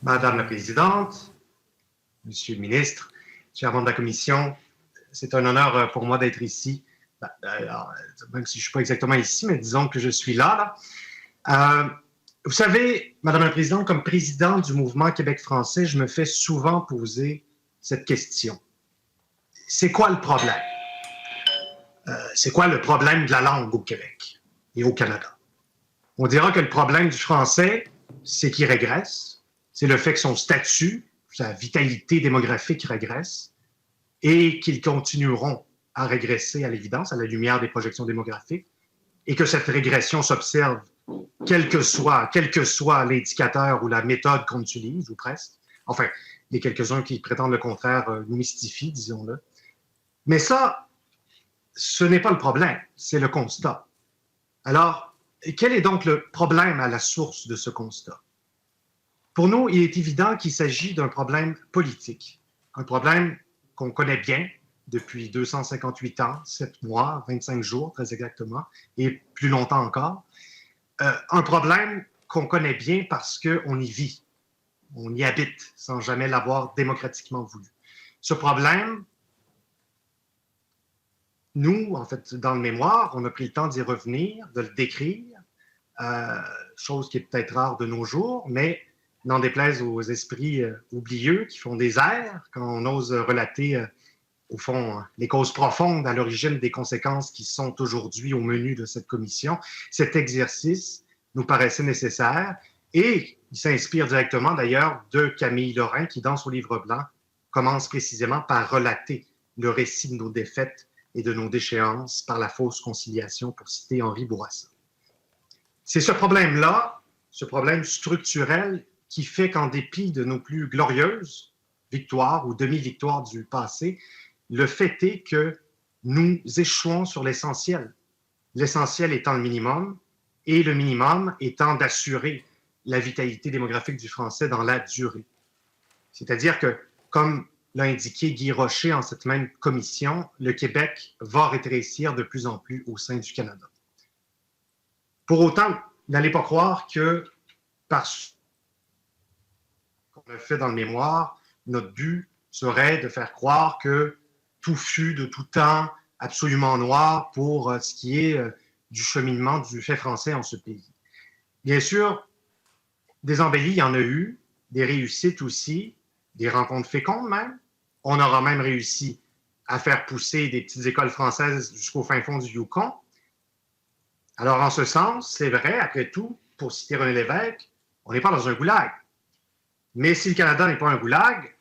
Madame la Présidente, Monsieur le Ministre, chers membres de la Commission, c'est un honneur pour moi d'être ici. Alors, même si je ne suis pas exactement ici, mais disons que je suis là. Vous savez, Madame la Présidente, comme présidente du mouvement Québec français, je me fais souvent poser cette question. C'est quoi le problème? C'est quoi le problème de la langue au Québec et au Canada? On dira que le problème du français, c'est qu'il régresse. C'est le fait que son statut, sa vitalité démographique régresse et qu'ils continueront à régresser à l'évidence, à la lumière des projections démographiques, et que cette régression s'observe quel que soit l'indicateur ou la méthode qu'on utilise, ou presque. Enfin, les quelques-uns qui prétendent le contraire nous mystifient, disons-le. Mais ça, ce n'est pas le problème, c'est le constat. Alors, quel est donc le problème à la source de ce constat? Pour nous, il est évident qu'il s'agit d'un problème politique, un problème qu'on connaît bien depuis 258 ans, 7 mois, 25 jours très exactement, et plus longtemps encore. Un problème qu'on connaît bien parce qu'on y vit, on y habite sans jamais l'avoir démocratiquement voulu. Ce problème, nous, en fait, dans le mémoire, on a pris le temps d'y revenir, de le décrire, chose qui est peut-être rare de nos jours, mais n'en déplaise aux esprits oublieux qui font des airs quand on ose relater, au fond, les causes profondes à l'origine des conséquences qui sont aujourd'hui au menu de cette commission. Cet exercice nous paraissait nécessaire et il s'inspire directement d'ailleurs de Camille Lorrain qui, dans son livre blanc, commence précisément par relater le récit de nos défaites et de nos déchéances par la fausse conciliation, pour citer Henri Bourassa. C'est ce problème-là, ce problème structurel, qui fait qu'en dépit de nos plus glorieuses victoires ou demi-victoires du passé, le fait est que nous échouons sur l'essentiel. L'essentiel étant le minimum, et le minimum étant d'assurer la vitalité démographique du français dans la durée. C'est-à-dire que, comme l'a indiqué Guy Rocher en cette même commission, le Québec va rétrécir de plus en plus au sein du Canada. Pour autant, n'allez pas croire que, parce qu'on a fait dans le mémoire, notre but serait de faire croire que tout fut de tout temps absolument noir pour ce qui est du cheminement du fait français en ce pays. Bien sûr, des embellis, il y en a eu, des réussites aussi, des rencontres fécondes même. On aura même réussi à faire pousser des petites écoles françaises jusqu'au fin fond du Yukon. Alors, en ce sens, c'est vrai, après tout, pour citer René Lévesque, on n'est pas dans un goulag. Mais si le Canada n'est pas un goulag,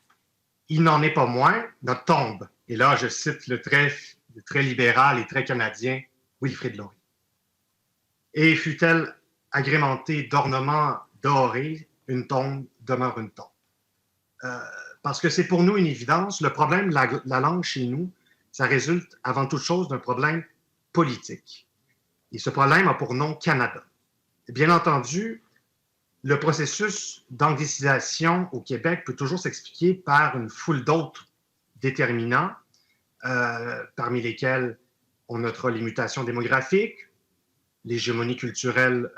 il n'en est pas moins notre tombe. Et là, je cite le très libéral et très canadien Wilfrid Laurier. Et fut-elle agrémentée d'ornements dorés, une tombe demeure une tombe. Parce que c'est pour nous une évidence, le problème de la langue chez nous, ça résulte avant toute chose d'un problème politique. Et ce problème a pour nom Canada. Et bien entendu, le processus d'anglicisation au Québec peut toujours s'expliquer par une foule d'autres déterminants, parmi lesquels on notera les mutations démographiques, l'hégémonie culturelle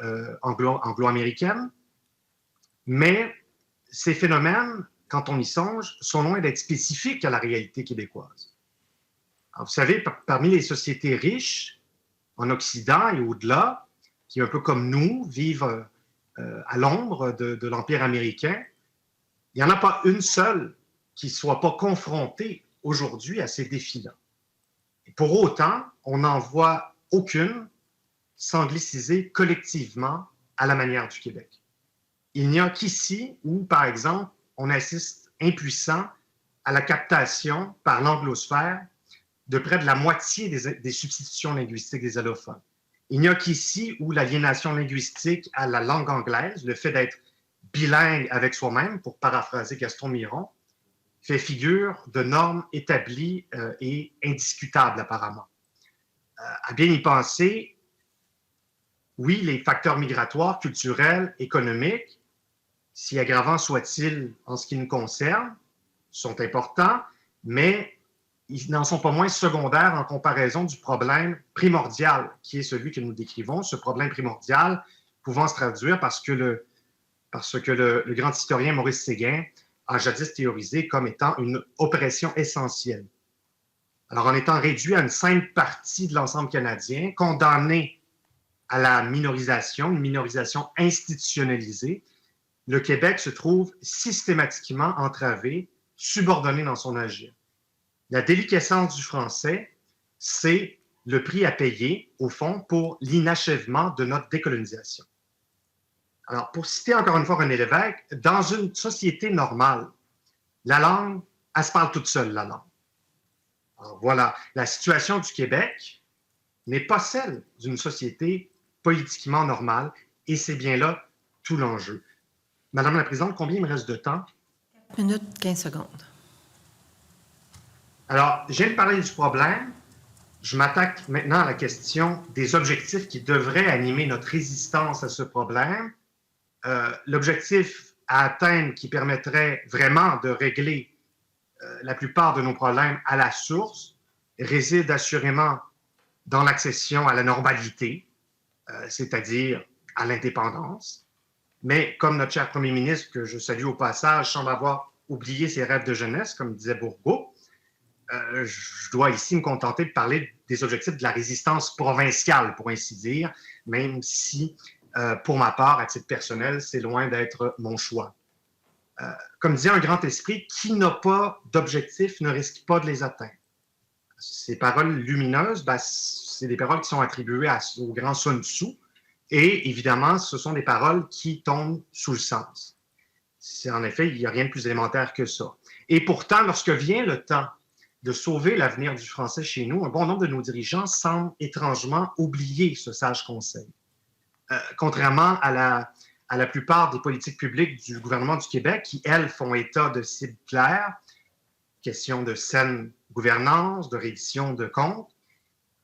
anglo-américaine. Mais ces phénomènes, quand on y songe, sont loin d'être spécifiques à la réalité québécoise. Alors, vous savez, parmi les sociétés riches en Occident et au-delà, qui, un peu comme nous, vivent à l'ombre de l'Empire américain, il n'y en a pas une seule qui ne soit pas confrontée aujourd'hui à ces défis-là. Et pour autant, on n'en voit aucune s'angliciser collectivement à la manière du Québec. Il n'y a qu'ici où, par exemple, on assiste impuissant à la captation par l'anglosphère de près de la moitié des substitutions linguistiques des allophones. Il n'y a qu'ici où l'aliénation linguistique à la langue anglaise, le fait d'être bilingue avec soi-même, pour paraphraser Gaston Miron, fait figure de normes établies et indiscutables apparemment. À bien y penser, oui, les facteurs migratoires, culturels, économiques, si aggravants soient-ils en ce qui nous concerne, sont importants, mais ils n'en sont pas moins secondaires en comparaison du problème primordial qui est celui que nous décrivons, ce problème primordial pouvant se traduire parce que parce que le grand historien Maurice Séguin a jadis théorisé comme étant une oppression essentielle. Alors, en étant réduit à une simple partie de l'ensemble canadien, condamné à la minorisation, une minorisation institutionnalisée, le Québec se trouve systématiquement entravé, subordonné dans son agir. La déliquescence du français, c'est le prix à payer, au fond, pour l'inachèvement de notre décolonisation. Alors, pour citer encore une fois René Lévesque, dans une société normale, la langue, elle se parle toute seule, la langue. Alors, voilà, la situation du Québec n'est pas celle d'une société politiquement normale, et c'est bien là tout l'enjeu. Madame la Présidente, combien il me reste de temps? 4 minutes, 15 secondes. Alors, je viens de parler du problème. Je m'attaque maintenant à la question des objectifs qui devraient animer notre résistance à ce problème. L'objectif à atteindre qui permettrait vraiment de régler la plupart de nos problèmes à la source réside assurément dans l'accession à la normalité, c'est-à-dire à l'indépendance. Mais comme notre cher premier ministre, que je salue au passage, semble avoir oublié ses rêves de jeunesse, comme disait Bourgault, je dois ici me contenter de parler des objectifs de la résistance provinciale, pour ainsi dire, même si, pour ma part, à titre personnel, c'est loin d'être mon choix. Comme disait un grand esprit, qui n'a pas d'objectifs ne risque pas de les atteindre. Ces paroles lumineuses, ben, c'est des paroles qui sont attribuées au grand Sun Tzu, et évidemment, ce sont des paroles qui tombent sous le sens. En effet, il n'y a rien de plus élémentaire que ça. Et pourtant, lorsque vient le temps de sauver l'avenir du français chez nous, un bon nombre de nos dirigeants semblent étrangement oublier ce sage conseil. Contrairement à la plupart des politiques publiques du gouvernement du Québec, qui, elles, font état de cibles claires, question de saine gouvernance, de reddition de comptes,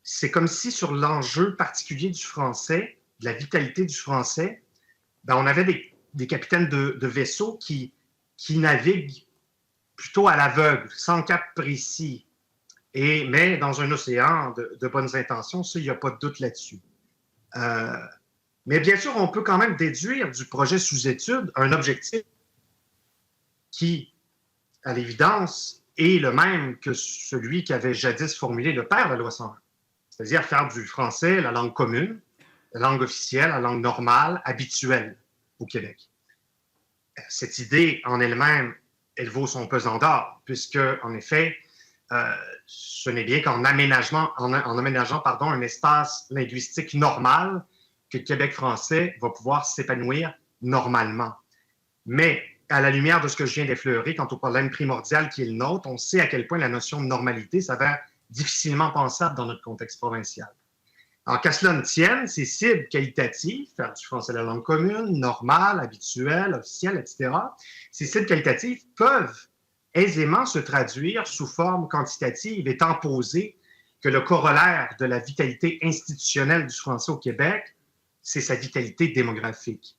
c'est comme si sur l'enjeu particulier du français, de la vitalité du français, ben on avait des capitaines de vaisseaux qui naviguent plutôt à l'aveugle, sans cap précis, mais dans un océan de bonnes intentions, ça, il n'y a pas de doute là-dessus. Mais bien sûr, on peut quand même déduire du projet sous étude un objectif qui, à l'évidence, est le même que celui qu'avait jadis formulé le père de la loi 101, c'est-à-dire faire du français la langue commune, la langue officielle, la langue normale, habituelle au Québec. Cette idée en elle-même, elle vaut son pesant d'or, puisque, en effet, ce n'est bien qu'en aménageant un espace linguistique normal que le Québec français va pouvoir s'épanouir normalement. Mais, à la lumière de ce que je viens d'effleurer quant au problème primordial qui est le nôtre, on sait à quel point la notion de normalité s'avère difficilement pensable dans notre contexte provincial. Alors, qu'à cela ne tienne, ces cibles qualitatives, faire du français la langue commune, normale, habituelle, officielle, etc., ces cibles qualitatives peuvent aisément se traduire sous forme quantitative, étant posé que le corollaire de la vitalité institutionnelle du français au Québec, c'est sa vitalité démographique.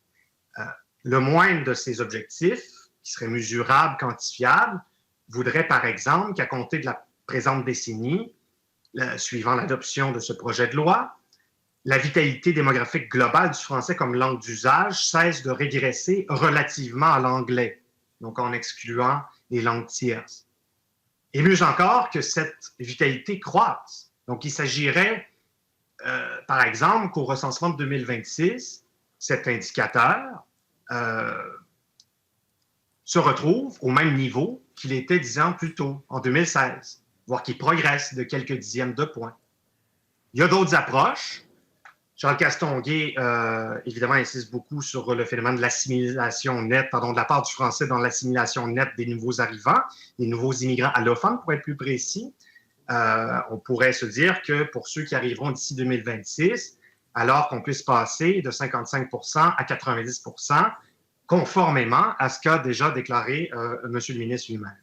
Le moindre de ces objectifs, qui serait mesurable, quantifiable, voudrait par exemple qu'à compter de la présente décennie, suivant l'adoption de ce projet de loi, la vitalité démographique globale du français comme langue d'usage cesse de régresser relativement à l'anglais, donc en excluant les langues tierces. Et mieux encore, que cette vitalité croisse. Donc, il s'agirait, par exemple, qu'au recensement de 2026, cet indicateur se retrouve au même niveau qu'il était 10 ans plus tôt, en 2016, voire qu'il progresse de quelques dixièmes de points. Il y a d'autres approches. Charles Castonguay, évidemment, insiste beaucoup sur le phénomène de l'assimilation nette, de la part du français dans l'assimilation nette des nouveaux arrivants, des nouveaux immigrants allophones, pour être plus précis. On pourrait se dire que pour ceux qui arriveront d'ici 2026, alors qu'on puisse passer de 55 à 90 conformément à ce qu'a déjà déclaré M. le ministre lui-même.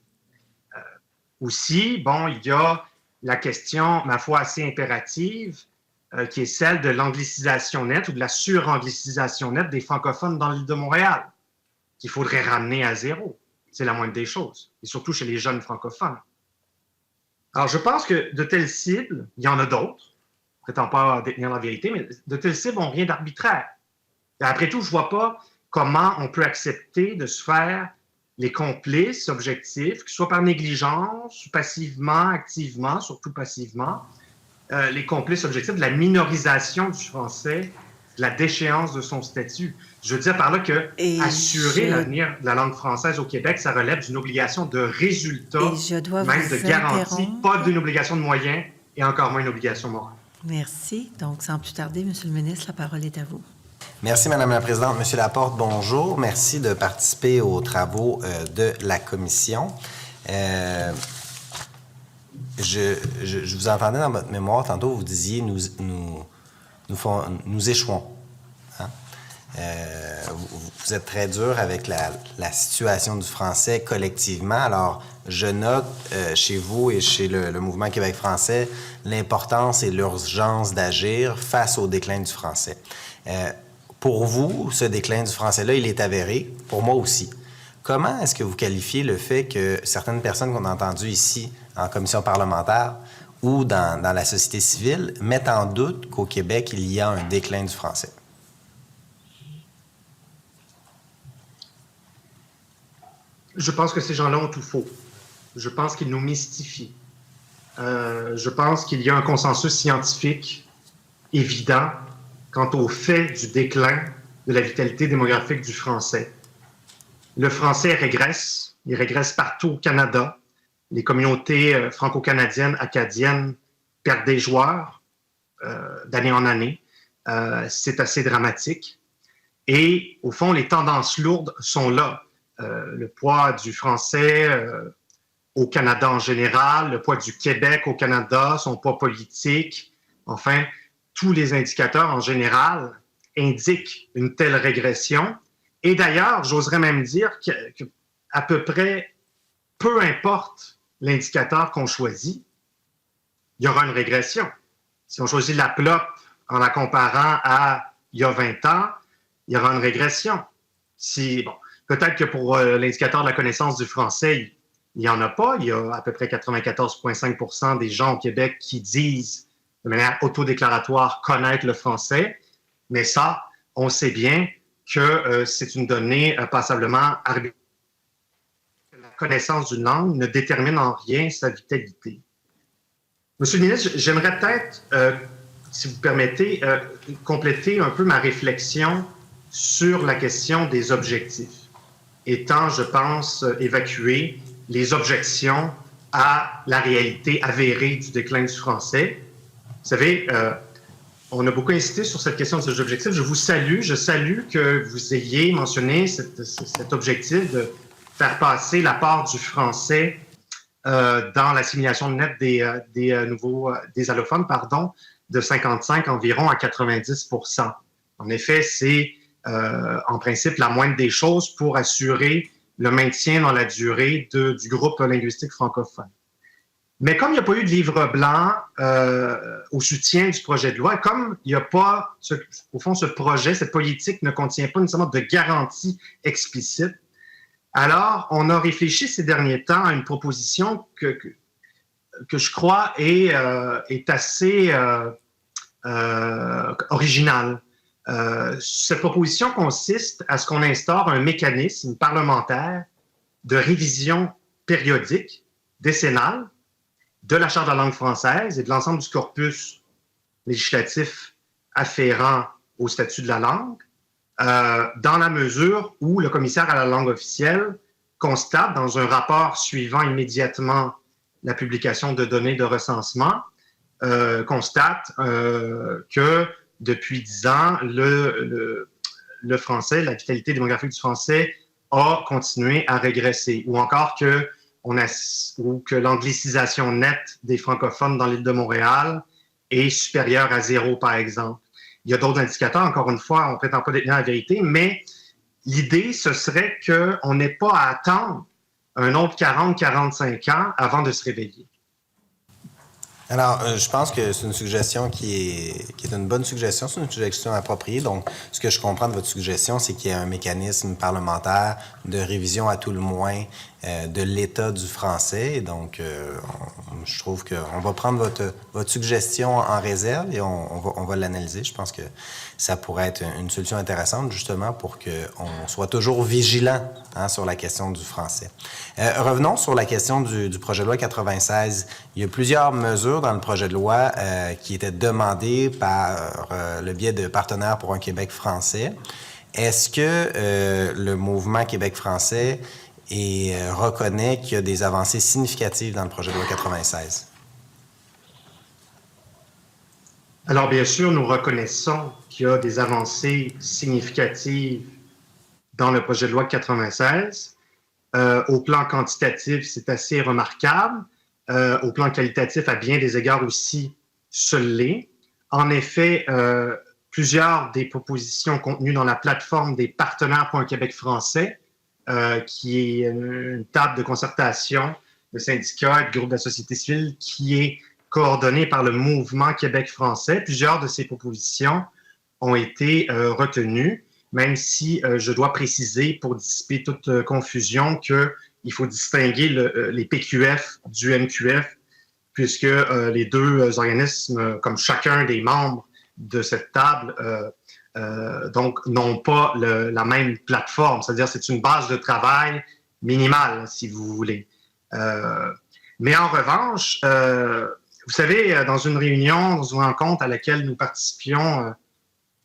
Aussi, bon, il y a la question, ma foi, assez impérative, qui est celle de l'anglicisation nette ou de la suranglicisation nette des francophones dans l'île de Montréal, qu'il faudrait ramener à zéro. C'est la moindre des choses, et surtout chez les jeunes francophones. Alors, je pense que de telles cibles, il y en a d'autres, prétend pas détenir la vérité, mais de telles cibles n'ont rien d'arbitraire. Après tout, je ne vois pas comment on peut accepter de se faire les complices objectifs, que ce soit par négligence, passivement, activement, surtout passivement, les complices objectifs de la minorisation du français, de la déchéance de son statut. Je veux dire par là que assurer l'avenir de la langue française au Québec, ça relève d'une obligation de résultat, même de garantie, pas d'une obligation de moyens et encore moins une obligation morale. Merci. Donc, sans plus tarder, Monsieur le ministre, la parole est à vous. Merci, Madame la Présidente. Monsieur Laporte, bonjour. Merci de participer aux travaux de la Commission. Je vous entendais dans votre mémoire, tantôt vous disiez nous échouons. Hein? Vous êtes très dur avec la situation du français collectivement. Alors, je note chez vous et chez le Mouvement Québec français l'importance et l'urgence d'agir face au déclin du français. Pour vous, ce déclin du français-là, il est avéré. Pour moi aussi. Comment est-ce que vous qualifiez le fait que certaines personnes qu'on a entendues ici, en commission parlementaire ou dans la société civile, mettent en doute qu'au Québec, il y a un déclin du français? Je pense que ces gens-là ont tout faux. Je pense qu'ils nous mystifient. Je pense qu'il y a un consensus scientifique évident quant au fait du déclin de la vitalité démographique du français. Le français régresse. Il régresse partout au Canada. Les communautés franco-canadiennes, acadiennes perdent des joueurs d'année en année. C'est assez dramatique. Et au fond, les tendances lourdes sont là. Le poids du français au Canada en général, le poids du Québec au Canada, son poids politique, enfin, tous les indicateurs en général indiquent une telle régression. Et d'ailleurs, j'oserais même dire qu'à peu près, peu importe l'indicateur qu'on choisit, il y aura une régression. Si on choisit la PLOP en la comparant à il y a 20 ans, il y aura une régression. Peut-être que pour l'indicateur de la connaissance du français, il n'y en a pas. Il y a à peu près 94,5 % des gens au Québec qui disent de manière autodéclaratoire connaître le français. Mais ça, on sait bien que c'est une donnée passablement arbitraire. La connaissance d'une langue ne détermine en rien sa vitalité. Monsieur le ministre, j'aimerais peut-être, si vous permettez, compléter un peu ma réflexion sur la question des objectifs, étant, je pense, évacuer les objections à la réalité avérée du déclin du français. Vous savez, on a beaucoup insisté sur cette question des objectifs. Je salue que vous ayez mentionné cet objectif de faire passer la part du français dans l'assimilation nette des allophones, de 55 environ à 90 %. En effet, c'est en principe la moindre des choses pour assurer le maintien dans la durée du groupe linguistique francophone. Mais comme il n'y a pas eu de livre blanc au soutien du projet de loi, comme il n'y a pas, au fond, ce projet, cette politique ne contient pas nécessairement de garantie explicite, alors on a réfléchi ces derniers temps à une proposition que je crois est assez originale. Cette proposition consiste à ce qu'on instaure un mécanisme parlementaire de révision périodique, décennale, de la Charte de la langue française et de l'ensemble du corpus législatif afférent au statut de la langue, dans la mesure où le commissaire à la langue officielle constate, dans un rapport suivant immédiatement la publication de données de recensement, constate que depuis 10 ans, le français, la vitalité démographique du français a continué à régresser, ou encore que l'anglicisation nette des francophones dans l'île de Montréal est supérieure à 0, par exemple. Il y a d'autres indicateurs, encore une fois, on ne prétend pas détenir la vérité, mais l'idée, ce serait qu'on n'ait pas à attendre un autre 40-45 ans avant de se réveiller. Alors, je pense que c'est une suggestion qui est une bonne suggestion, c'est une suggestion appropriée. Donc, ce que je comprends de votre suggestion, c'est qu'il y a un mécanisme parlementaire de révision à tout le moins de l'état du français. Et donc, je trouve qu'on va prendre votre suggestion en réserve et on va l'analyser. Je pense que ça pourrait être une solution intéressante, justement, pour qu'on soit toujours vigilant sur la question du français. Revenons sur la question du projet de loi 96. Il y a plusieurs mesures dans le projet de loi qui étaient demandées par le biais de Partenaires pour un Québec français. Est-ce que le mouvement Québec français reconnaît qu'il y a des avancées significatives dans le projet de loi 96? Alors, bien sûr, nous reconnaissons qu'il y a des avancées significatives dans le projet de loi 96. Au plan quantitatif, c'est assez remarquable. Au plan qualitatif, à bien des égards aussi, ce l'est. En effet, plusieurs des propositions contenues dans la plateforme des Partenaires pour un Québec français, qui est une table de concertation de syndicats et de groupes de la société civile qui est coordonnée par le mouvement Québec français. Plusieurs de ces propositions ont été retenues, même si je dois préciser, pour dissiper toute confusion, qu'il faut distinguer les PQF du MQF, puisque les deux organismes, comme chacun des membres de cette table, donc n'ont pas la même plateforme, c'est-à-dire c'est une base de travail minimale, si vous voulez. Mais en revanche, vous savez, dans une réunion, dans une rencontre à laquelle nous participions,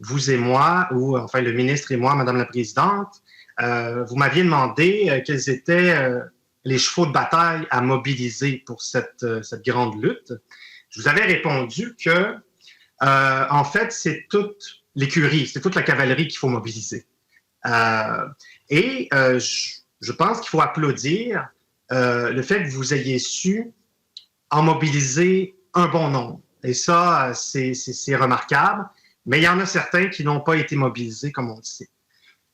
vous et moi, ou enfin le ministre et moi, Madame la Présidente, vous m'aviez demandé quels étaient les chevaux de bataille à mobiliser pour cette grande lutte. Je vous avais répondu que, en fait, c'est toute l'écurie, c'est toute la cavalerie qu'il faut mobiliser. Je pense qu'il faut applaudir le fait que vous ayez su en mobiliser un bon nombre. Et ça, c'est remarquable. Mais il y en a certains qui n'ont pas été mobilisés, comme on le sait.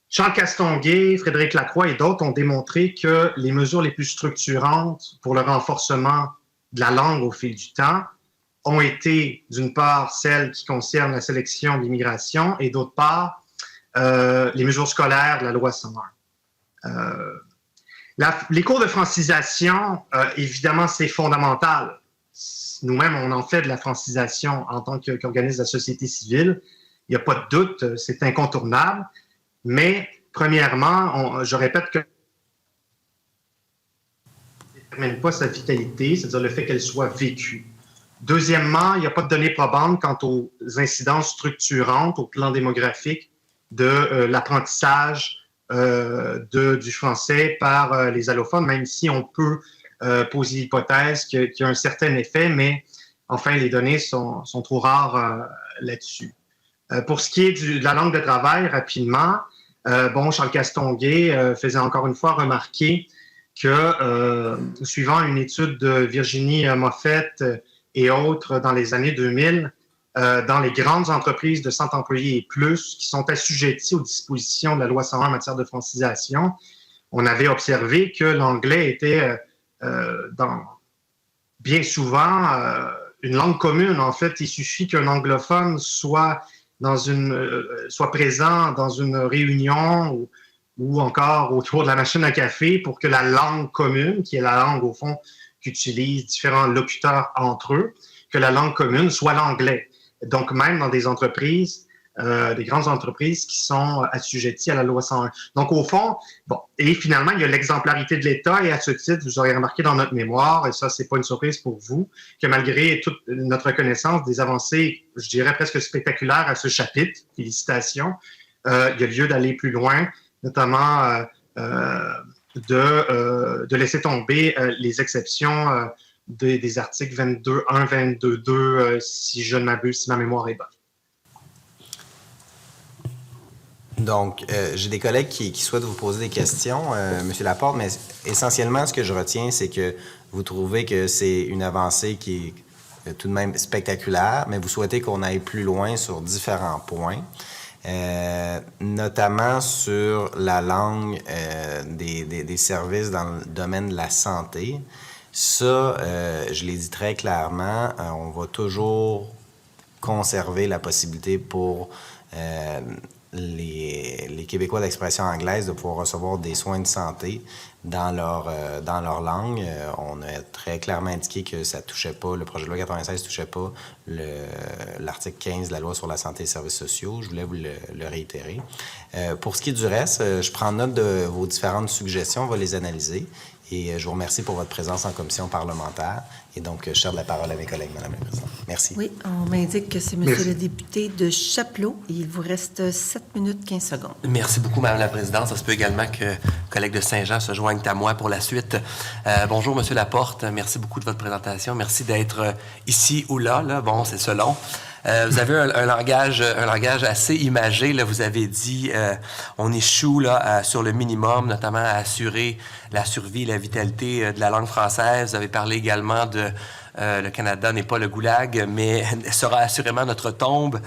Charles Castonguay, Frédéric Lacroix et d'autres ont démontré que les mesures les plus structurantes pour le renforcement de la langue au fil du temps ont été, d'une part, celles qui concernent la sélection de l'immigration et d'autre part, les mesures scolaires de la loi 101. Les cours de francisation, évidemment, c'est fondamental. Nous-mêmes, on en fait de la francisation en tant qu'organisme de la société civile. Il n'y a pas de doute, c'est incontournable. Mais, premièrement, je répète que ne détermine pas sa vitalité, c'est-à-dire le fait qu'elle soit vécue. Deuxièmement, il n'y a pas de données probantes quant aux incidences structurantes au plan démographique de l'apprentissage du français par les allophones, même si on peut poser l'hypothèse qu'il y a un certain effet, mais enfin, les données sont trop rares là-dessus. Pour ce qui est de la langue de travail, rapidement, Charles Castonguay faisait encore une fois remarquer que, suivant une étude de Virginie Moffett et autres dans les années 2000, dans les grandes entreprises de 100 employés et plus qui sont assujetties aux dispositions de la loi 101 en matière de francisation, on avait observé que l'anglais était bien souvent une langue commune. En fait, il suffit qu'un anglophone soit présent dans une réunion ou encore autour de la machine à café pour que la langue commune, qui est la langue au fond qu'utilisent différents locuteurs entre eux, que la langue commune soit l'anglais. Donc, même dans des entreprises, des grandes entreprises qui sont assujetties à la loi 101. Donc, au fond, et finalement, il y a l'exemplarité de l'État, et à ce titre, vous aurez remarqué dans notre mémoire, et ça, c'est pas une surprise pour vous, que malgré toute notre reconnaissance des avancées, je dirais presque spectaculaires à ce chapitre, félicitations, il y a lieu d'aller plus loin, notamment de laisser tomber les exceptions des articles 22.1, 22.2, si je ne m'abuse, si ma mémoire est bonne. Donc, j'ai des collègues qui souhaitent vous poser des questions, M. Laporte, mais essentiellement, ce que je retiens, c'est que vous trouvez que c'est une avancée qui est tout de même spectaculaire, mais vous souhaitez qu'on aille plus loin sur différents points, notamment sur la langue des services dans le domaine de la santé. Ça, je l'ai dit très clairement, on va toujours conserver la possibilité pour les Québécois d'expression anglaise de pouvoir recevoir des soins de santé dans leur langue. On a très clairement indiqué que ça touchait pas, le projet de loi 96 touchait pas l'article 15 de la loi sur la santé et les services sociaux. Je voulais vous le réitérer. Pour ce qui est du reste, je prends note de vos différentes suggestions, on va les analyser. Et je vous remercie pour votre présence en commission parlementaire. Et donc, je cède la parole à mes collègues, Mme la Présidente. Merci. Oui, on m'indique que c'est Monsieur le député de Chapleau. Il vous reste 7 minutes 15 secondes. Merci beaucoup, Mme la Présidente. Ça se peut également que le collègue de Saint-Jean se joigne à moi pour la suite. Bonjour, Monsieur Laporte. Merci beaucoup de votre présentation. Merci d'être ici ou là. Bon, c'est selon. Vous avez un langage assez imagé. Là, vous avez dit on échoue là, sur le minimum, notamment à assurer la survie et la vitalité de la langue française. Vous avez parlé également de le Canada n'est pas le goulag, mais sera assurément notre tombe.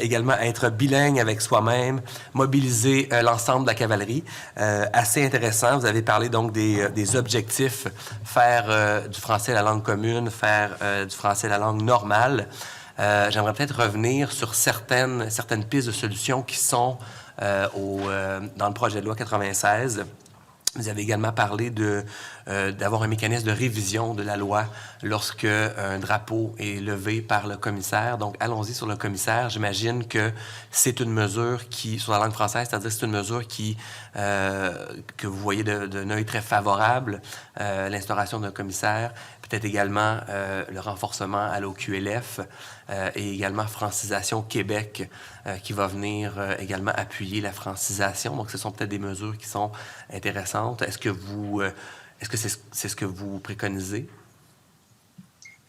Également être bilingue avec soi-même, mobiliser l'ensemble de la cavalerie. Assez intéressant. Vous avez parlé donc des objectifs, faire du français la langue commune, faire du français la langue normale. J'aimerais peut-être revenir sur certaines pistes de solutions qui sont dans le projet de loi 96. Vous avez également parlé d'avoir un mécanisme de révision de la loi lorsque un drapeau est levé par le commissaire. Donc, allons-y sur le commissaire. J'imagine que c'est une mesure qui, sur la langue française, c'est-à-dire c'est une mesure que vous voyez d'un œil très favorable, l'instauration d'un commissaire, peut-être également le renforcement à l'OQLF et également Francisation Québec qui va venir également appuyer la francisation. Donc, ce sont peut-être des mesures qui sont intéressantes. Est-ce que c'est ce que vous préconisez?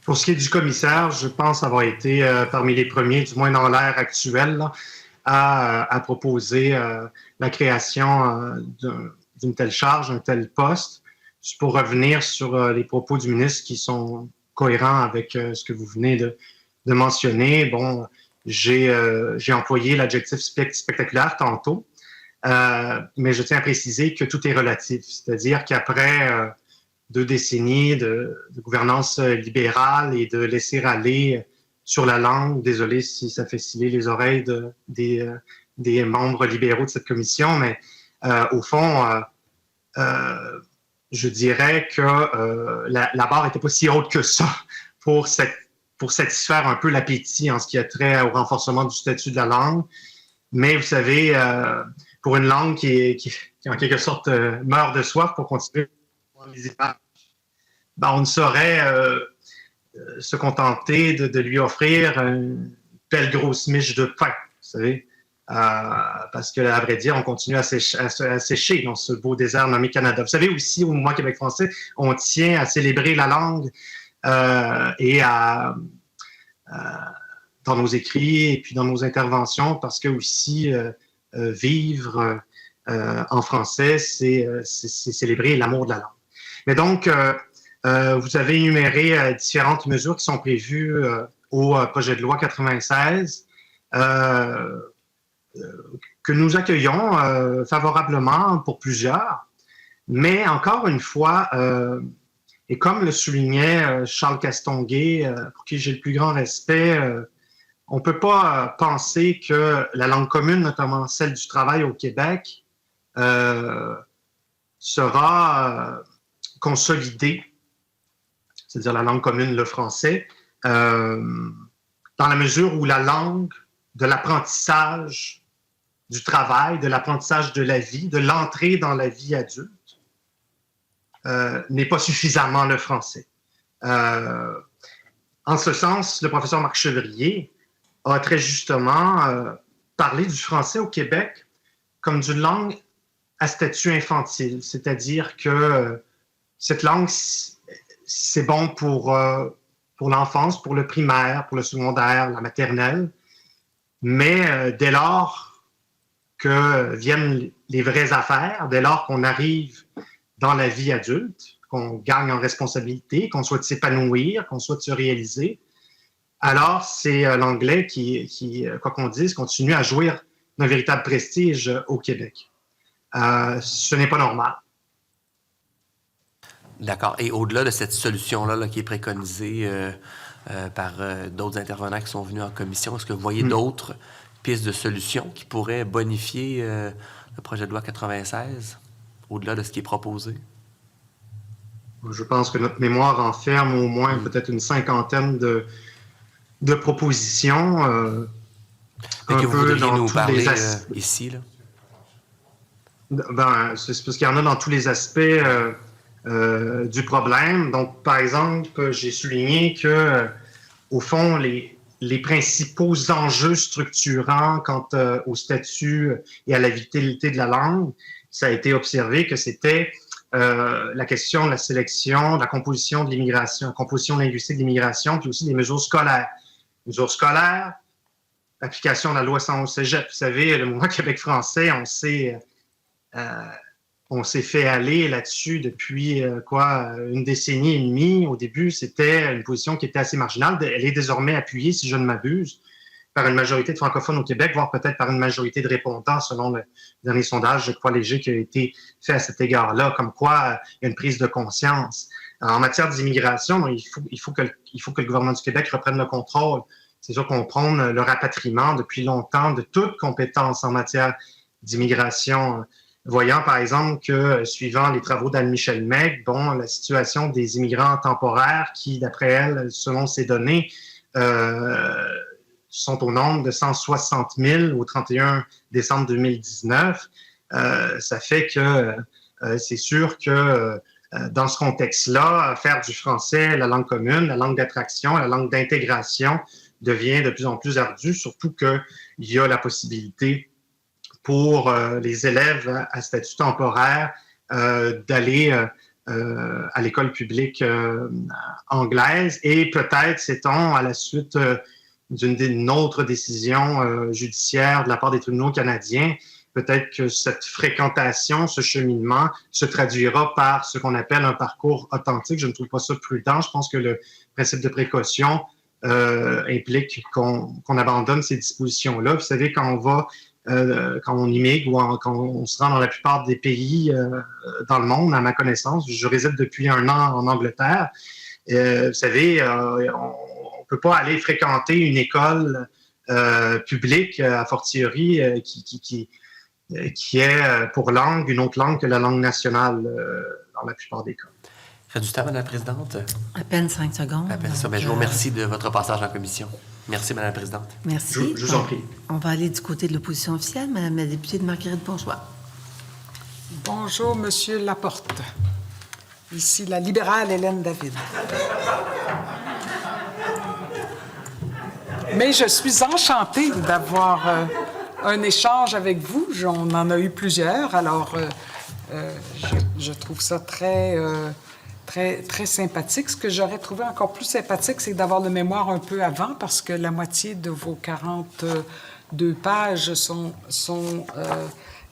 Pour ce qui est du commissaire, je pense avoir été parmi les premiers, du moins dans l'ère actuelle, là, à proposer la création d'une telle charge, un tel poste. Pour revenir sur les propos du ministre qui sont cohérents avec ce que vous venez de mentionner, bon, j'ai employé l'adjectif spectaculaire tantôt, mais je tiens à préciser que tout est relatif, c'est-à-dire qu'après 2 décennies de gouvernance libérale et de laisser aller sur la langue, désolé si ça fait sciller les oreilles des membres libéraux de cette commission, mais au fond, je dirais que la barre n'était pas si haute que ça pour satisfaire un peu l'appétit en ce qui a trait au renforcement du statut de la langue. Mais vous savez, pour une langue qui en quelque sorte meurt de soif pour continuer les épages, ben, on ne saurait se contenter de lui offrir une belle grosse miche de pain, vous savez. Parce que, à vrai dire, on continue à sécher dans ce beau désert nommé Canada. Vous savez aussi, au Mouvement Québec français, on tient à célébrer la langue et dans nos écrits et puis dans nos interventions, parce que aussi vivre en français, c'est célébrer l'amour de la langue. Mais donc, vous avez énuméré différentes mesures qui sont prévues au projet de loi 96. Que nous accueillons favorablement pour plusieurs, mais encore une fois, et comme le soulignait Charles Castonguay, pour qui j'ai le plus grand respect, on ne peut pas penser que la langue commune, notamment celle du travail au Québec, sera consolidée, c'est-à-dire la langue commune, le français, dans la mesure où la langue de l'apprentissage du travail, de l'apprentissage de la vie, de l'entrée dans la vie adulte, n'est pas suffisamment le français. En ce sens, le professeur Marc Chevrier a très justement parlé du français au Québec comme d'une langue à statut infantile, c'est-à-dire que cette langue, c'est bon pour l'enfance, pour le primaire, pour le secondaire, la maternelle, mais dès lors que viennent les vraies affaires, dès lors qu'on arrive dans la vie adulte, qu'on gagne en responsabilité, qu'on souhaite s'épanouir, qu'on souhaite se réaliser, alors c'est l'anglais qui, quoi qu'on dise, continue à jouir d'un véritable prestige au Québec. Ce n'est pas normal. D'accord. Et au-delà de cette solution-là là, qui est préconisée par d'autres intervenants qui sont venus en commission, est-ce que vous voyez d'autres pistes de solutions qui pourraient bonifier le projet de loi 96, au-delà de ce qui est proposé? Je pense que notre mémoire renferme au moins peut-être une cinquantaine de propositions. Et que vous voudriez nous parler aspects. ici, là? Ben, c'est parce qu'il y en a dans tous les aspects du problème. Donc, par exemple, j'ai souligné que, au fond, les principaux enjeux structurants quant au statut et à la vitalité de la langue, ça a été observé que c'était la question de la sélection, de la composition de l'immigration, composition linguistique de l'immigration, puis aussi des mesures scolaires. Mesures scolaires, application de la loi 111 Cégep. Vous savez, le mouvement Québec français, on s'est fait aller là-dessus depuis une décennie et demie. Au début, c'était une position qui était assez marginale. Elle est désormais appuyée, si je ne m'abuse, par une majorité de francophones au Québec, voire peut-être par une majorité de répondants, selon le dernier sondage, je crois, léger, qui a été fait à cet égard-là, comme quoi il y a une prise de conscience. Alors, en matière d'immigration, il faut que le gouvernement du Québec reprenne le contrôle. C'est sûr qu'on prône le rapatriement depuis longtemps de toute compétence en matière d'immigration, voyant par exemple que, suivant les travaux d'Anne-Michèle Meg, la situation des immigrants temporaires qui, d'après elle, selon ces données, sont au nombre de 160 000 au 31 décembre 2019, ça fait que c'est sûr que dans ce contexte-là, faire du français la langue commune, la langue d'attraction, la langue d'intégration devient de plus en plus ardu, surtout qu'il y a la possibilité pour les élèves à statut temporaire d'aller à l'école publique anglaise et peut-être, sait-on, à la suite d'une autre décision judiciaire de la part des tribunaux canadiens, peut-être que cette fréquentation, ce cheminement se traduira par ce qu'on appelle un parcours authentique. Je ne trouve pas ça prudent. Je pense que le principe de précaution implique qu'on abandonne ces dispositions-là. Vous savez, quand on immigre ou quand on se rend dans la plupart des pays dans le monde, à ma connaissance, je réside depuis 1 an en Angleterre. Vous savez, on peut pas aller fréquenter une école publique, a fortiori, qui est pour langue une autre langue que la langue nationale dans la plupart des cas. Ça fait du temps, Mme la Présidente? À peine 5 secondes. À peine ça. Je vous remercie de votre passage en commission. Merci, Mme la Présidente. Merci. Je vous en prie. On va aller du côté de l'opposition officielle. Madame la députée de Marguerite Bourgeois. Bonjour, Monsieur Laporte. Ici la libérale Hélène David. Mais je suis enchantée d'avoir un échange avec vous. On en a eu plusieurs, alors je trouve ça très sympathique. Ce que j'aurais trouvé encore plus sympathique, c'est d'avoir le mémoire un peu avant, parce que la moitié de vos 42 pages sont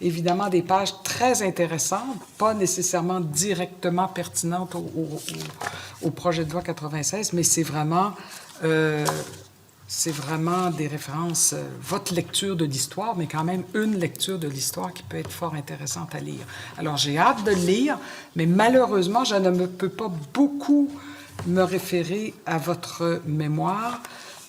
évidemment des pages très intéressantes, pas nécessairement directement pertinentes au projet de loi 96, mais c'est vraiment des références, votre lecture de l'histoire, mais quand même une lecture de l'histoire qui peut être fort intéressante à lire. Alors, j'ai hâte de le lire, mais malheureusement, je ne peux pas beaucoup me référer à votre mémoire,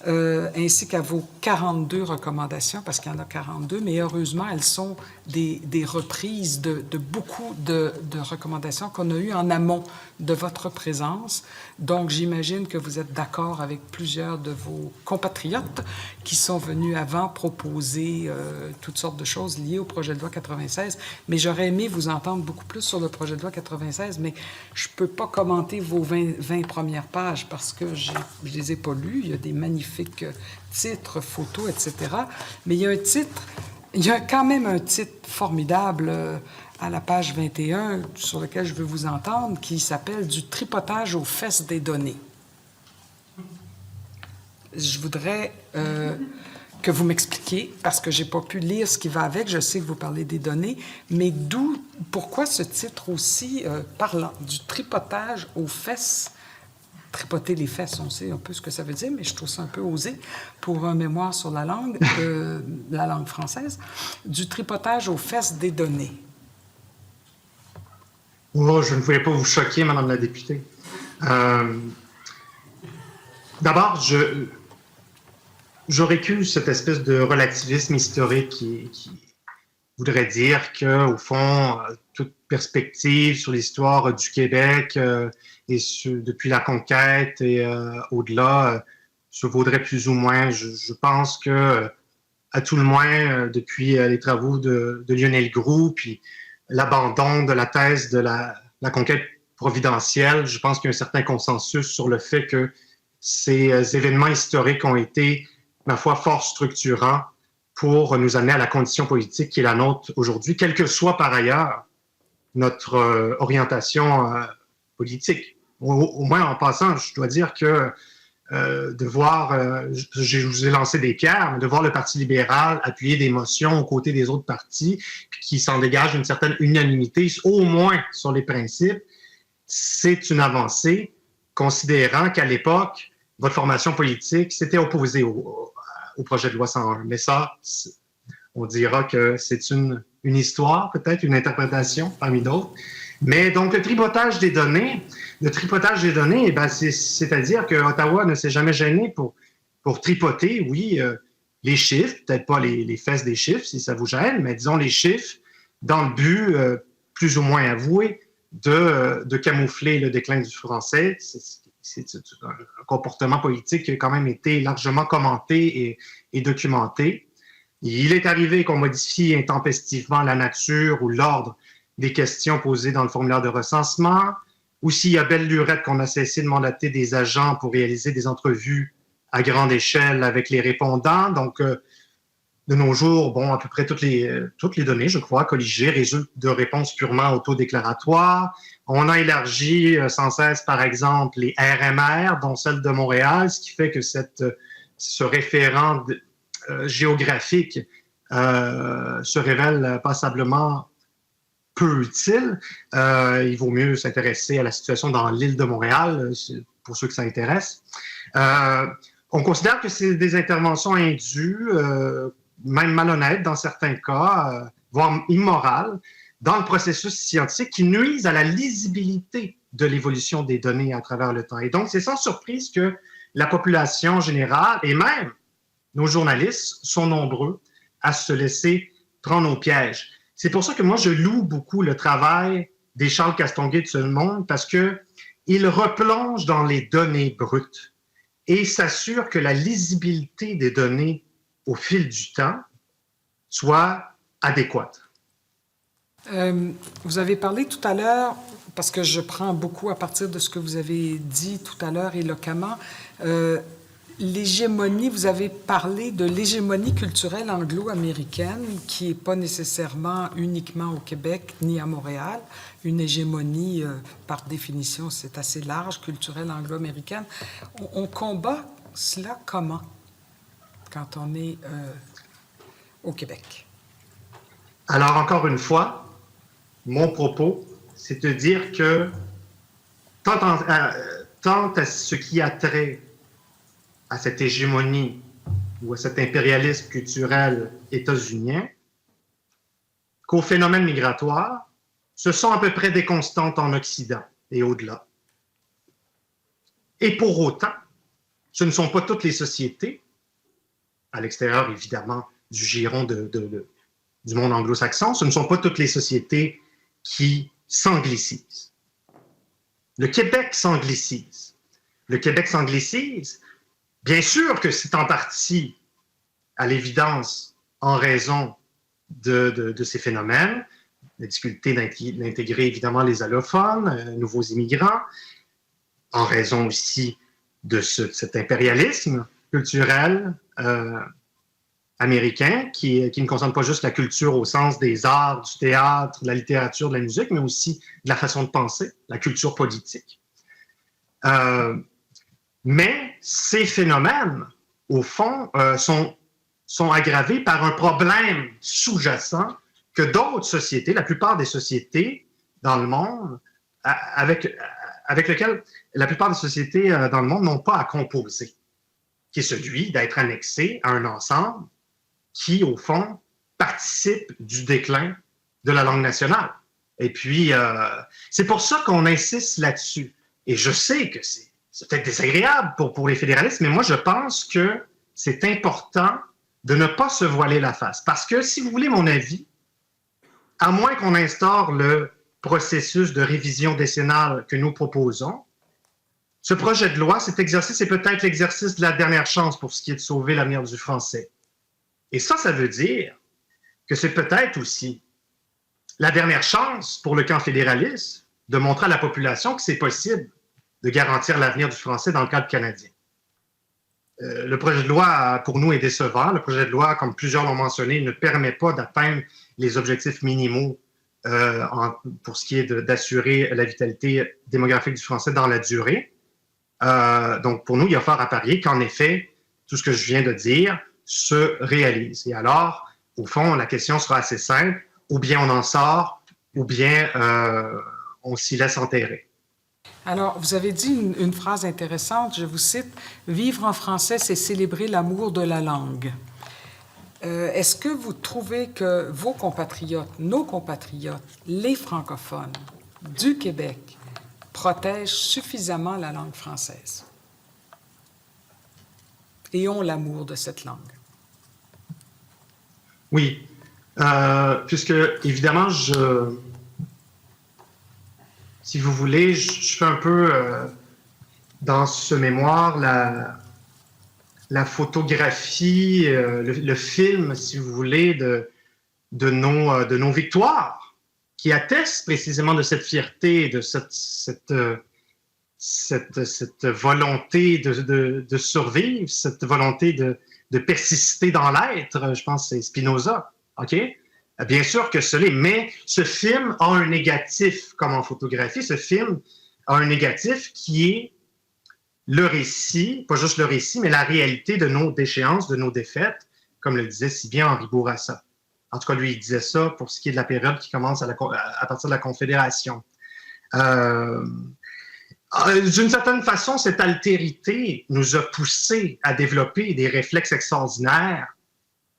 ainsi qu'à vos 42 recommandations, parce qu'il y en a 42, mais heureusement, elles sont des reprises de beaucoup de recommandations qu'on a eues en amont de votre présence. Donc, j'imagine que vous êtes d'accord avec plusieurs de vos compatriotes qui sont venus avant proposer toutes sortes de choses liées au projet de loi 96. Mais j'aurais aimé vous entendre beaucoup plus sur le projet de loi 96, mais je ne peux pas commenter vos 20 premières pages parce que je ne les ai pas lues. Il y a des magnifiques titres, photos, etc. Mais il y a quand même un titre formidable à la page 21, sur lequel je veux vous entendre, qui s'appelle « Du tripotage aux fesses des données ». Je voudrais que vous m'expliquiez, parce que je n'ai pas pu lire ce qui va avec, je sais que vous parlez des données, mais pourquoi ce titre aussi parlant, « Du tripotage aux fesses ». Tripoter les fesses, on sait un peu ce que ça veut dire, mais je trouve ça un peu osé pour un mémoire sur la langue française. « Du tripotage aux fesses des données ». Oh, je ne voulais pas vous choquer, Madame la députée. D'abord, je récuse cette espèce de relativisme historique qui voudrait dire qu'au fond, toute perspective sur l'histoire du Québec depuis la conquête et au-delà se vaudrait plus ou moins. Je pense que, à tout le moins, depuis les travaux de Lionel Groulx, puis l'abandon de la thèse de la conquête providentielle, je pense qu'il y a un certain consensus sur le fait que ces événements historiques ont été, ma foi, fort structurants pour nous amener à la condition politique qui est la nôtre aujourd'hui, quelle que soit par ailleurs notre orientation politique. Au moins, en passant, je dois dire que de voir, je vous ai lancé des pierres, mais de voir le Parti libéral appuyer des motions aux côtés des autres partis, puis qui s'en dégage une certaine unanimité, au moins sur les principes, c'est une avancée, considérant qu'à l'époque, votre formation politique s'était opposée au projet de loi 101. Mais ça, on dira que c'est une histoire, peut-être, une interprétation parmi d'autres. Mais donc, le tripotage des données, eh ben, c'est-à-dire que Ottawa ne s'est jamais gêné pour tripoter, oui, les chiffres, peut-être pas les fesses des chiffres, si ça vous gêne, mais disons les chiffres, dans le but, plus ou moins avoué, de camoufler le déclin du français. C'est un comportement politique qui a quand même été largement commenté et documenté. Il est arrivé qu'on modifie intempestivement la nature ou l'ordre des questions posées dans le formulaire de recensement, ou s'il y a belle lurette qu'on a cessé de mandater des agents pour réaliser des entrevues à grande échelle avec les répondants. Donc, de nos jours, bon, à peu près toutes les données, je crois, colligées, résultent de réponses purement autodéclaratoires. On a élargi sans cesse, par exemple, les RMR, dont celle de Montréal, ce qui fait que ce référent géographique se révèle passablement peu utile. Il vaut mieux s'intéresser à la situation dans l'île de Montréal, pour ceux que ça intéresse. On considère que c'est des interventions indues, même malhonnêtes dans certains cas, voire immorales, dans le processus scientifique qui nuisent à la lisibilité de l'évolution des données à travers le temps. Et donc, c'est sans surprise que la population générale et même nos journalistes sont nombreux à se laisser prendre au piège. C'est pour ça que moi, je loue beaucoup le travail des Charles Castonguay de ce monde parce qu'il replonge dans les données brutes et s'assure que la lisibilité des données au fil du temps soit adéquate. Vous avez parlé tout à l'heure, parce que je prends beaucoup à partir de ce que vous avez dit tout à l'heure éloquemment, l'hégémonie, vous avez parlé de l'hégémonie culturelle anglo-américaine qui n'est pas nécessairement uniquement au Québec ni à Montréal. Une hégémonie, par définition, c'est assez large, culturelle anglo-américaine. On combat cela comment quand on est au Québec? Alors, encore une fois, mon propos, c'est de dire que tant à ce qui a trait à cette hégémonie ou à cet impérialisme culturel états-unien, qu'aux phénomènes migratoires, ce sont à peu près des constantes en Occident et au-delà. Et pour autant, ce ne sont pas toutes les sociétés, à l'extérieur évidemment du giron du monde anglo-saxon, ce ne sont pas toutes les sociétés qui s'anglicisent. Le Québec s'anglicise. Le Québec s'anglicise. Bien sûr que c'est en partie, à l'évidence, en raison de ces phénomènes, la difficulté d'intégrer évidemment les allophones, nouveaux immigrants, en raison aussi de cet impérialisme culturel américain qui ne concerne pas juste la culture au sens des arts, du théâtre, de la littérature, de la musique, mais aussi de la façon de penser, la culture politique. Mais ces phénomènes, au fond, sont aggravés par un problème sous-jacent que d'autres sociétés, la plupart des sociétés dans le monde, avec lequel la plupart des sociétés dans le monde n'ont pas à composer, qui est celui d'être annexé à un ensemble qui, au fond, participe du déclin de la langue nationale. Et puis, c'est pour ça qu'on insiste là-dessus. Et je sais que c'est peut-être désagréable pour les fédéralistes, mais moi, je pense que c'est important de ne pas se voiler la face. Parce que, si vous voulez mon avis, à moins qu'on instaure le processus de révision décennale que nous proposons, ce projet de loi, cet exercice est peut-être l'exercice de la dernière chance pour ce qui est de sauver l'avenir du français. Et ça veut dire que c'est peut-être aussi la dernière chance pour le camp fédéraliste de montrer à la population que c'est possible de garantir l'avenir du français dans le cadre canadien. Le projet de loi, pour nous, est décevant. Le projet de loi, comme plusieurs l'ont mentionné, ne permet pas d'atteindre les objectifs minimaux pour ce qui est d'assurer la vitalité démographique du français dans la durée. Donc, pour nous, il y a fort à parier qu'en effet, tout ce que je viens de dire se réalise. Et alors, au fond, la question sera assez simple. Ou bien on en sort, ou bien on s'y laisse enterrer. Alors, vous avez dit une phrase intéressante, je vous cite, « Vivre en français, c'est célébrer l'amour de la langue ». Est-ce que vous trouvez que vos compatriotes, nos compatriotes, les francophones du Québec protègent suffisamment la langue française et ont l'amour de cette langue? Oui, puisque évidemment, si vous voulez, je fais un peu dans ce mémoire la photographie, le film, si vous voulez, de nos victoires, qui attestent précisément de cette fierté, de cette volonté de survivre, cette volonté de persister dans l'être. Je pense que c'est Spinoza, OK? Bien sûr que ce l'est, mais ce film a un négatif, comme en photographie. Ce film a un négatif qui est le récit, pas juste le récit, mais la réalité de nos déchéances, de nos défaites, comme le disait si bien Henri Bourassa. En tout cas, lui, il disait ça pour ce qui est de la période qui commence à partir de la Confédération. D'une certaine façon, cette altérité nous a poussés à développer des réflexes extraordinaires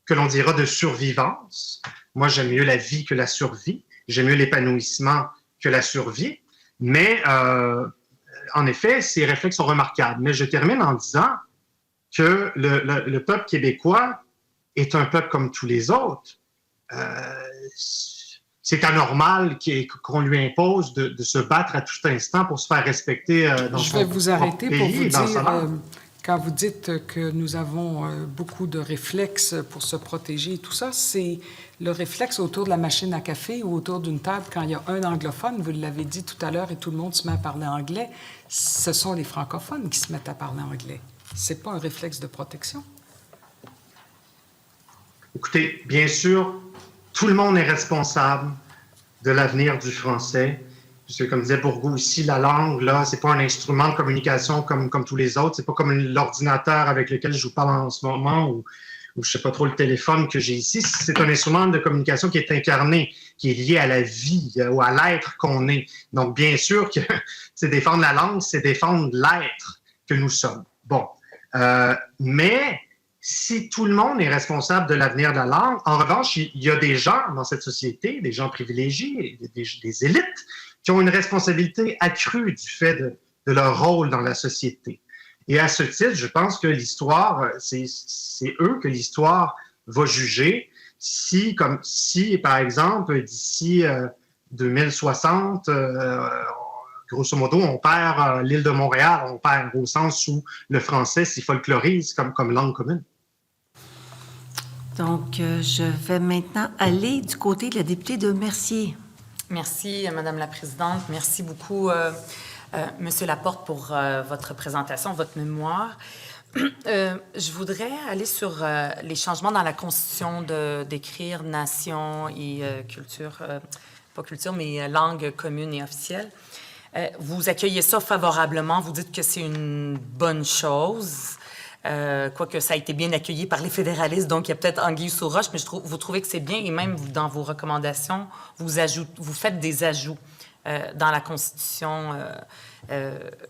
que l'on dira de survivance. Moi, j'aime mieux la vie que la survie. J'aime mieux l'épanouissement que la survie. Mais, en effet, ces réflexes sont remarquables. Mais je termine en disant que le peuple québécois est un peuple comme tous les autres. C'est anormal qu'on lui impose de se battre à tout instant pour se faire respecter dans son pays. Je vais vous arrêter pour vous dire, quand vous dites que nous avons beaucoup de réflexes pour se protéger et tout ça, c'est le réflexe autour de la machine à café ou autour d'une table quand il y a un anglophone, vous l'avez dit tout à l'heure, et tout le monde se met à parler anglais. Ce sont les francophones qui se mettent à parler anglais. C'est pas un réflexe de protection. Écoutez, bien sûr, tout le monde est responsable de l'avenir du français. Puisque, comme disait Bourgault ici, la langue, là, c'est pas un instrument de communication comme tous les autres. C'est pas comme l'ordinateur avec lequel je vous parle en ce moment ou je sais pas trop le téléphone que j'ai ici. C'est un instrument de communication qui est incarné, qui est lié à la vie ou à l'être qu'on est. Donc, bien sûr que c'est défendre la langue, c'est défendre l'être que nous sommes. Bon. Mais si tout le monde est responsable de l'avenir de la langue, en revanche, il y a des gens dans cette société, des gens privilégiés, des élites, qui ont une responsabilité accrue du fait de leur rôle dans la société. Et à ce titre, je pense que l'histoire, c'est eux que l'histoire va juger si, par exemple, d'ici 2060, grosso modo, on perd l'île de Montréal, on perd au sens où le français s'y folklorise comme langue commune. Donc, je vais maintenant aller du côté de la députée de Mercier. Merci, Madame la Présidente. Merci beaucoup, Monsieur Laporte, pour votre présentation, votre mémoire. Je voudrais aller sur les changements dans la Constitution d'écrire nation et culture, pas culture, mais langue commune et officielle. Vous accueillez ça favorablement. Vous dites que c'est une bonne chose. Quoique ça a été bien accueilli par les fédéralistes, donc il y a peut-être anguille sous roche, mais vous trouvez que c'est bien, et même dans vos recommandations, vous faites des ajouts dans la Constitution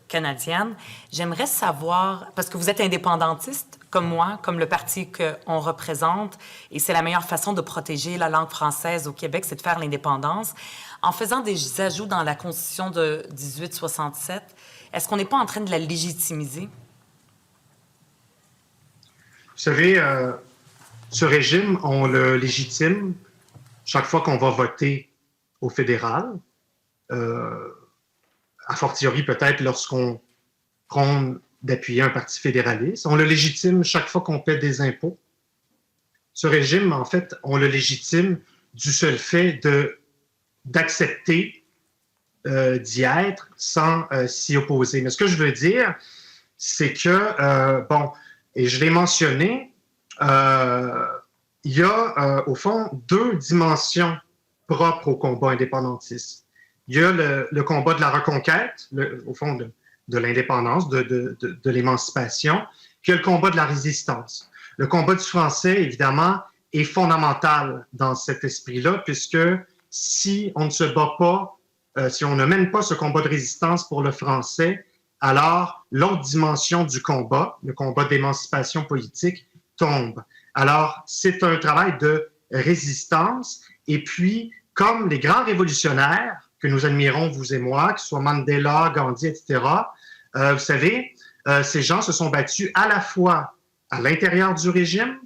canadienne. J'aimerais savoir, parce que vous êtes indépendantiste, comme moi, comme le parti qu'on représente, et c'est la meilleure façon de protéger la langue française au Québec, c'est de faire l'indépendance. En faisant des ajouts dans la Constitution de 1867, est-ce qu'on n'est pas en train de la légitimiser? Vous savez, ce régime, on le légitime chaque fois qu'on va voter au fédéral, a fortiori peut-être lorsqu'on prône d'appuyer un parti fédéraliste. On le légitime chaque fois qu'on paie des impôts. Ce régime, en fait, on le légitime du seul fait d'accepter d'y être sans s'y opposer. Mais ce que je veux dire, c'est que, bon, et je l'ai mentionné, il y a, au fond, deux dimensions propres au combat indépendantiste. Il y a le combat de la reconquête, au fond, de l'indépendance, de l'émancipation, puis il y a le combat de la résistance. Le combat du français, évidemment, est fondamental dans cet esprit-là, puisque si on ne se bat pas, si on ne mène pas ce combat de résistance pour le français, alors l'autre dimension du combat, le combat d'émancipation politique, tombe. Alors, c'est un travail de résistance. Et puis, comme les grands révolutionnaires que nous admirons, vous et moi, que ce soit Mandela, Gandhi, etc., vous savez, ces gens se sont battus à la fois à l'intérieur du régime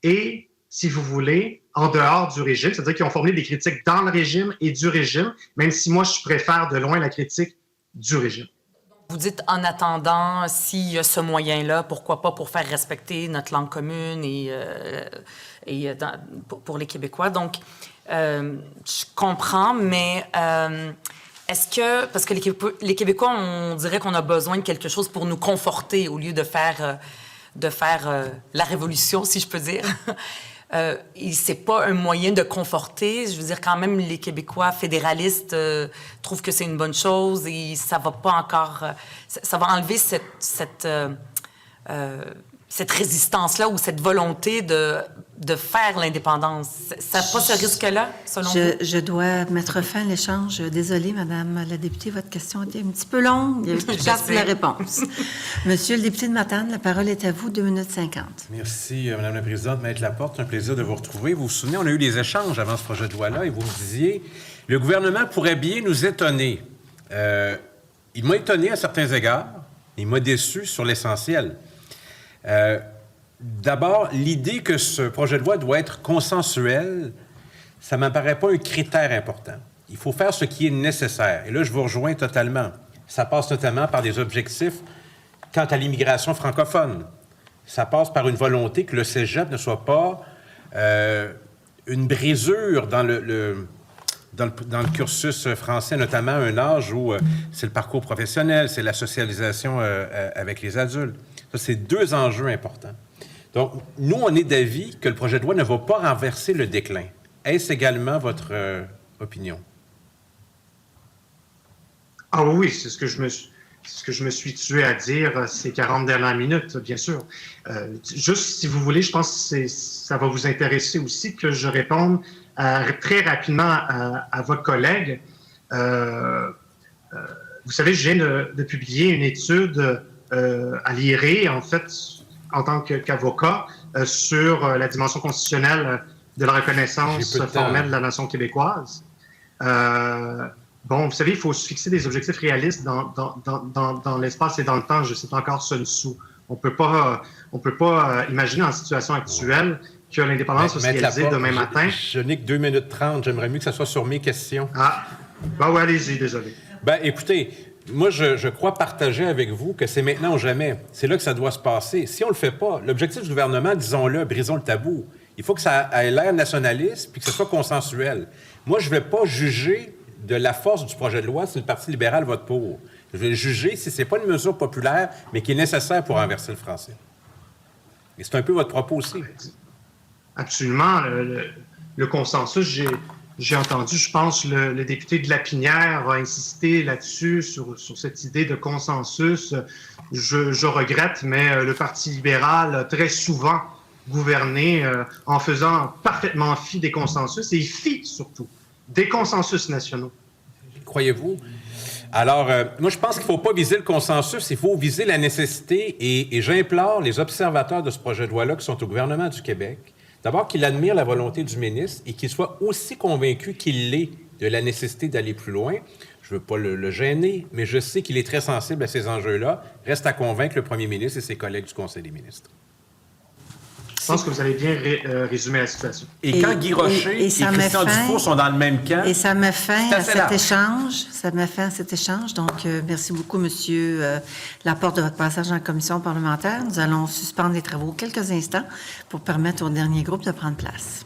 et, si vous voulez, en dehors du régime, c'est-à-dire qu'ils ont formulé des critiques dans le régime et du régime, même si moi, je préfère de loin la critique du régime. Vous dites, en attendant, s'il y a ce moyen-là, pourquoi pas pour faire respecter notre langue commune pour les Québécois. Donc, je comprends, mais est-ce que... Parce que les Québécois, on dirait qu'on a besoin de quelque chose pour nous conforter au lieu de faire la révolution, si je peux dire. C'est pas un moyen de conforter. Je veux dire, quand même, les Québécois fédéralistes trouvent que c'est une bonne chose et ça va pas encore... ça va enlever cette résistance-là ou cette volonté de faire l'indépendance. Ça n'a pas ce risque-là, selon vous? Je dois mettre fin à l'échange. Désolée, Madame la députée, votre question était un petit peu longue. Il y a eu plus tard pour la réponse. Monsieur le député de Matane, la parole est à vous, 2 minutes 50. Merci, Madame la Présidente. Maître Laporte, c'est un plaisir de vous retrouver. Vous vous souvenez, on a eu des échanges avant ce projet de loi-là et vous me disiez, le gouvernement pourrait bien nous étonner. Il m'a étonné à certains égards, il m'a déçu sur l'essentiel. D'abord, l'idée que ce projet de loi doit être consensuel, ça ne m'apparaît pas un critère important. Il faut faire ce qui est nécessaire. Et là, je vous rejoins totalement. Ça passe notamment par des objectifs quant à l'immigration francophone. Ça passe par une volonté que le cégep ne soit pas une brisure dans le cursus français, notamment à un âge où c'est le parcours professionnel, c'est la socialisation avec les adultes. Ça, c'est deux enjeux importants. Donc, nous, on est d'avis que le projet de loi ne va pas renverser le déclin. Est-ce également votre opinion? Ah oui, c'est ce que je me suis tué à dire ces 40 dernières minutes, bien sûr. Juste, si vous voulez, je pense que ça va vous intéresser aussi que je réponde très rapidement à votre collègue. Vous savez, je viens de publier une étude à l'IRE, en fait, en tant qu'avocat, sur la dimension constitutionnelle de la reconnaissance formelle de la nation québécoise. Bon, vous savez, il faut se fixer des objectifs réalistes dans l'espace et dans le temps. Je cite encore Sun Tzu. On peut pas imaginer en situation actuelle que l'indépendance va se réaliser demain matin. Je n'ai que 2 minutes 30. J'aimerais mieux que ça soit sur mes questions. Ah, ben oui, allez-y, désolé. Ben, écoutez, moi, je crois partager avec vous que c'est maintenant ou jamais. C'est là que ça doit se passer. Si on le fait pas, l'objectif du gouvernement, disons-le, brisons le tabou. Il faut que ça ait l'air nationaliste puis que ce soit consensuel. Moi, je ne vais pas juger de la force du projet de loi si le Parti libéral vote pour. Je vais le juger si ce n'est pas une mesure populaire, mais qui est nécessaire pour renverser le français. Et c'est un peu votre propos aussi. Absolument. Le consensus, j'ai entendu, je pense, le député de Lapinière a insisté là-dessus, sur cette idée de consensus. Je regrette, mais le Parti libéral a très souvent gouverné en faisant parfaitement fi des consensus, et fi surtout des consensus nationaux. croyez-vous? Alors, moi, je pense qu'il ne faut pas viser le consensus, il faut viser la nécessité. Et j'implore les observateurs de ce projet de loi-là qui sont au gouvernement du Québec, d'abord qu'ils admirent la volonté du ministre et qu'ils soient aussi convaincus qu'il l'est de la nécessité d'aller plus loin. Je ne veux pas le gêner, mais je sais qu'il est très sensible à ces enjeux-là. Reste à convaincre le premier ministre et ses collègues du Conseil des ministres. Je pense que vous avez bien résumé la situation. Et quand Guy Rocher et Christian Dufour sont dans le même camp... Et ça met fin à cet large. échange. Ça met fin à cet échange. Donc, merci beaucoup, Monsieur Laporte, de votre passage en commission parlementaire. Nous allons suspendre les travaux quelques instants pour permettre au dernier groupe de prendre place.